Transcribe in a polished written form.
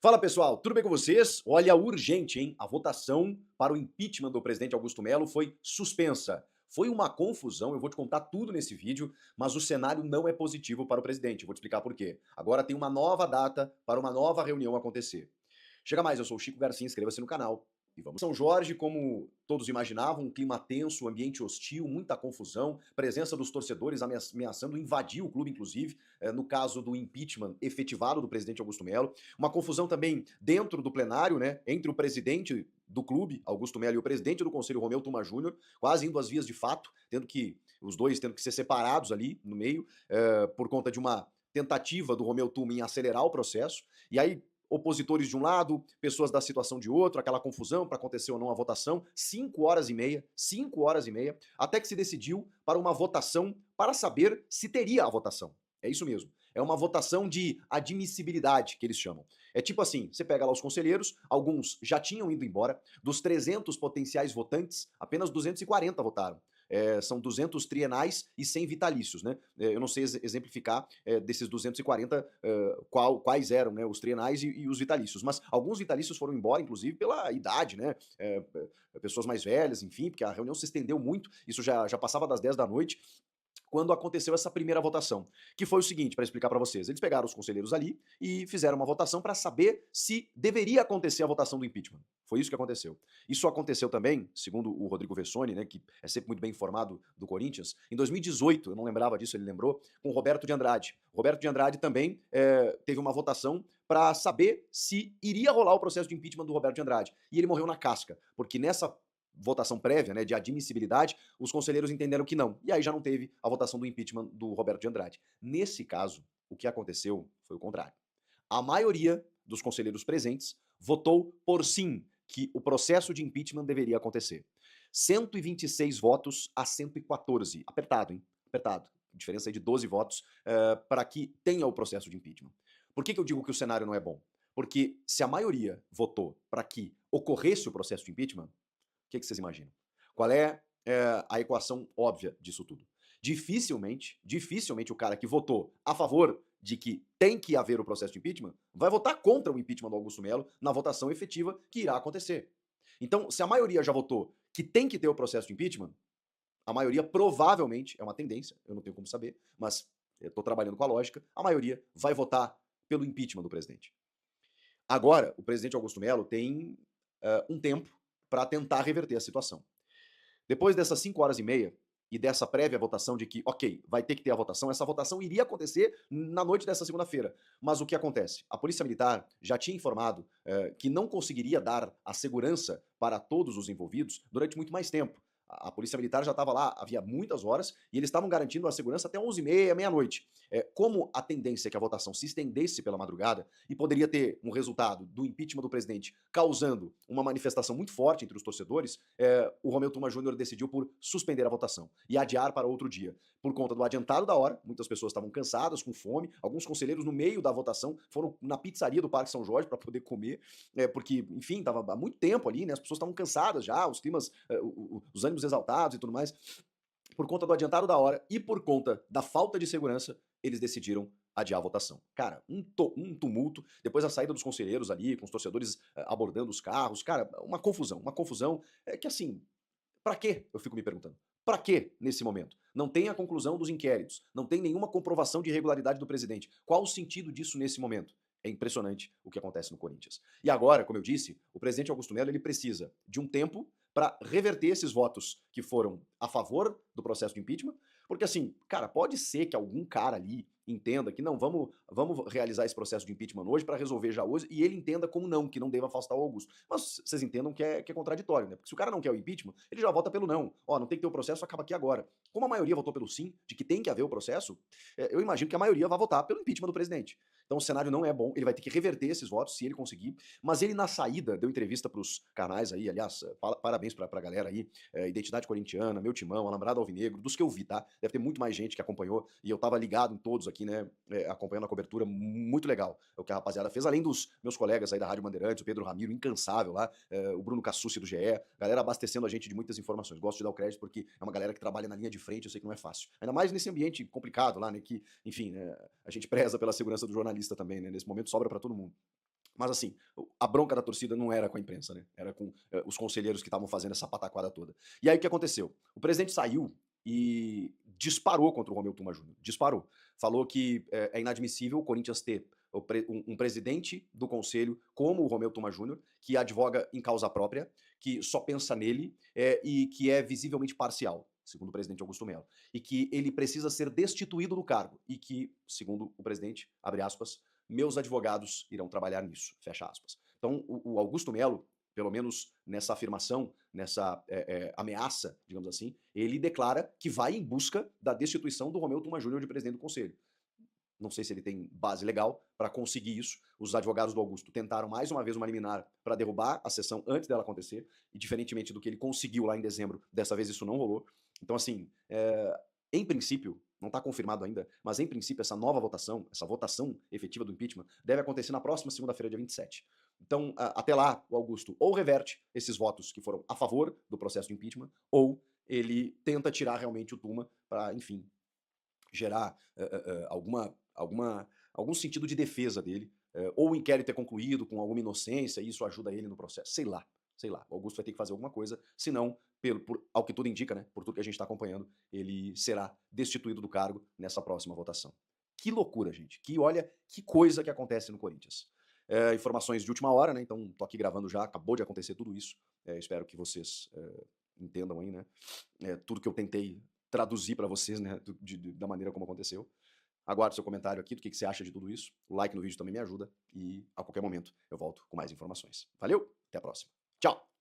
Fala pessoal, tudo bem com vocês? Olha, urgente, hein? A votação para o impeachment do presidente Augusto Melo foi suspensa. Foi uma confusão, eu vou te contar tudo nesse vídeo, mas o cenário não é positivo para o presidente. Eu vou te explicar por quê. Agora tem uma nova data para uma nova reunião acontecer. Chega mais, eu sou o Chico Garcia, inscreva-se no canal e vamos. São Jorge, como todos imaginavam, um clima tenso, ambiente hostil, muita confusão, presença dos torcedores ameaçando invadir o clube, inclusive, no caso do impeachment efetivado do presidente Augusto Melo. Uma confusão também dentro do plenário, né, entre o presidente do clube, Augusto Melo, e o presidente do conselho, Romeu Tuma Júnior, quase indo às vias de fato, os dois tendo que ser separados ali no meio, por conta de uma tentativa do Romeu Tuma em acelerar o processo. E aí opositores de um lado, pessoas da situação de outro, aquela confusão para acontecer ou não a votação, 5 horas e meia, até que se decidiu para uma votação para saber se teria a votação. É isso mesmo. É uma votação de admissibilidade, que eles chamam. É tipo assim, você pega lá os conselheiros, alguns já tinham ido embora, dos 300 potenciais votantes, apenas 240 votaram. São 200 trienais e 100 vitalícios, né? Eu não sei exemplificar desses 240 quais eram, né, os trienais e os vitalícios, mas alguns vitalícios foram embora, inclusive pela idade, né? Pessoas mais velhas, enfim, porque a reunião se estendeu muito, isso já passava das 10 da noite, quando aconteceu essa primeira votação, que foi o seguinte, para explicar para vocês, eles pegaram os conselheiros ali e fizeram uma votação para saber se deveria acontecer a votação do impeachment. Foi isso que aconteceu. Isso aconteceu também, segundo o Rodrigo Vessoni, né, que é sempre muito bem informado do Corinthians, em 2018, eu não lembrava disso, ele lembrou, com o Roberto de Andrade. O Roberto de Andrade também teve uma votação para saber se iria rolar o processo de impeachment do Roberto de Andrade. E ele morreu na casca, porque nessa votação prévia, né, de admissibilidade, os conselheiros entenderam que não. E aí já não teve a votação do impeachment do Roberto de Andrade. Nesse caso, o que aconteceu foi o contrário. A maioria dos conselheiros presentes votou por sim, que o processo de impeachment deveria acontecer. 126 votos a 114. Apertado, hein? Apertado. Diferença aí de 12 votos para que tenha o processo de impeachment. Por que eu digo que o cenário não é bom? Porque se a maioria votou para que ocorresse o processo de impeachment, o que vocês imaginam? Qual é a equação óbvia disso tudo? Dificilmente o cara que votou a favor de que tem que haver o processo de impeachment vai votar contra o impeachment do Augusto Melo na votação efetiva que irá acontecer. Então, se a maioria já votou que tem que ter o processo de impeachment, a maioria provavelmente, é uma tendência, eu não tenho como saber, mas eu estou trabalhando com a lógica, a maioria vai votar pelo impeachment do presidente. Agora, o presidente Augusto Melo tem um tempo para tentar reverter a situação. Depois dessas 5 horas e meia e dessa prévia votação de que, ok, vai ter que ter a votação, essa votação iria acontecer na noite dessa segunda-feira. Mas o que acontece? A Polícia Militar já tinha informado que não conseguiria dar a segurança para todos os envolvidos durante muito mais tempo. A Polícia Militar já estava lá havia muitas horas e eles estavam garantindo a segurança até 11h30, meia-noite. Como a tendência é que a votação se estendesse pela madrugada e poderia ter um resultado do impeachment do presidente causando uma manifestação muito forte entre os torcedores, o Romeu Tuma Júnior decidiu por suspender a votação e adiar para outro dia. Por conta do adiantado da hora, muitas pessoas estavam cansadas, com fome, alguns conselheiros no meio da votação foram na pizzaria do Parque São Jorge para poder comer, porque, enfim, estava há muito tempo ali, né? As pessoas estavam cansadas já, os climas, os ânimos exaltados e tudo mais. Por conta do adiantado da hora e por conta da falta de segurança, eles decidiram adiar a votação. Cara, um tumulto, depois a saída dos conselheiros ali, com os torcedores abordando os carros, cara, uma confusão que assim, pra quê? Eu fico me perguntando. Pra quê nesse momento? Não tem a conclusão dos inquéritos, não tem nenhuma comprovação de irregularidade do presidente. Qual o sentido disso nesse momento? É impressionante o que acontece no Corinthians. E agora, como eu disse, o presidente Augusto Melo ele precisa de um tempo para reverter esses votos que foram a favor do processo de impeachment, porque assim, cara, pode ser que algum cara ali entenda que não, vamos realizar esse processo de impeachment hoje para resolver já hoje, e ele entenda como não, que não deva afastar o Augusto. Mas vocês entendam que é contraditório, né? Porque se o cara não quer o impeachment, ele já vota pelo não. Ó, não tem que ter o processo, acaba aqui agora. Como a maioria votou pelo sim, de que tem que haver o processo, eu imagino que a maioria vai votar pelo impeachment do presidente. Então o cenário não é bom, ele vai ter que reverter esses votos, se ele conseguir, mas ele na saída deu entrevista pros canais aí, aliás, parabéns pra galera aí, Identidade Corintiana, Meu Timão, Alambrado Alvinegro, dos que eu vi, tá? Deve ter muito mais gente que acompanhou, e eu tava ligado em todos aqui, né, acompanhando a cobertura, muito legal o que a rapaziada fez, além dos meus colegas aí da Rádio Bandeirantes, o Pedro Ramiro, incansável lá, o Bruno Cassucci do GE, galera abastecendo a gente de muitas informações. Gosto de dar o crédito porque é uma galera que trabalha na linha de frente, eu sei que não é fácil. Ainda mais nesse ambiente complicado lá, né, que, enfim, né, a gente preza pela segurança do jornalista também, né, nesse momento sobra pra todo mundo. Mas assim, a bronca da torcida não era com a imprensa, né? Era com os conselheiros que estavam fazendo essa pataquada toda. E aí o que aconteceu? O presidente saiu e disparou contra o Romeu Tuma Júnior. Disparou. Falou que é inadmissível o Corinthians ter um presidente do conselho como o Romeu Tuma Júnior, que advoga em causa própria, que só pensa nele e que é visivelmente parcial, segundo o presidente Augusto Melo. E que ele precisa ser destituído do cargo. E que, segundo o presidente, abre aspas, meus advogados irão trabalhar nisso, fecha aspas. Então, o Augusto Melo, pelo menos nessa afirmação, nessa ameaça, digamos assim, ele declara que vai em busca da destituição do Romeu Tuma Júnior de presidente do Conselho. Não sei se ele tem base legal para conseguir isso. Os advogados do Augusto tentaram mais uma vez uma liminar para derrubar a sessão antes dela acontecer, e diferentemente do que ele conseguiu lá em dezembro, dessa vez isso não rolou. Então, assim, em princípio, não está confirmado ainda, mas em princípio essa nova votação, essa votação efetiva do impeachment, deve acontecer na próxima segunda-feira, dia 27. Então, até lá, o Augusto ou reverte esses votos que foram a favor do processo de impeachment, ou ele tenta tirar realmente o Tuma para, enfim, gerar algum sentido de defesa dele, ou o inquérito é concluído com alguma inocência e isso ajuda ele no processo. Sei lá, sei lá. O Augusto vai ter que fazer alguma coisa, senão, ao que tudo indica, né, por tudo que a gente está acompanhando, ele será destituído do cargo nessa próxima votação. Que loucura, gente. Olha, que coisa que acontece no Corinthians. Informações de última hora, né? Então, tô aqui gravando já, acabou de acontecer tudo isso. Espero que vocês entendam aí, né? Tudo que eu tentei traduzir para vocês, né, da maneira como aconteceu. Aguardo seu comentário aqui do que você acha de tudo isso. O like no vídeo também me ajuda e a qualquer momento eu volto com mais informações. Valeu, até a próxima. Tchau!